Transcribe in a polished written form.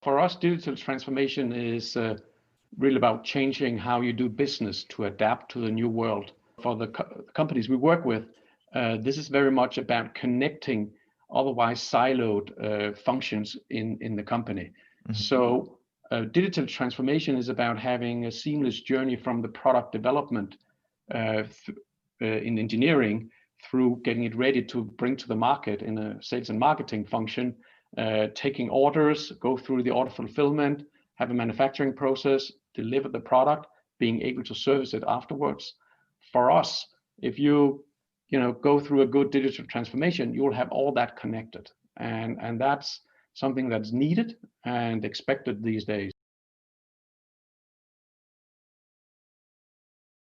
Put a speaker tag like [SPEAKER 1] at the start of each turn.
[SPEAKER 1] For us, digital transformation is really about changing how you do business to adapt to the new world. For the companies we work with, this is very much about connecting otherwise siloed functions in the company. Mm-hmm. So digital transformation is about having a seamless journey from the product development in engineering through getting it ready to bring to the market in a sales and marketing function, taking orders, go through the order fulfillment, have a manufacturing process, deliver the product, being able to service it afterwards. For us, if you go through a good digital transformation, you will have all that connected, and that's something that's needed and expected these days.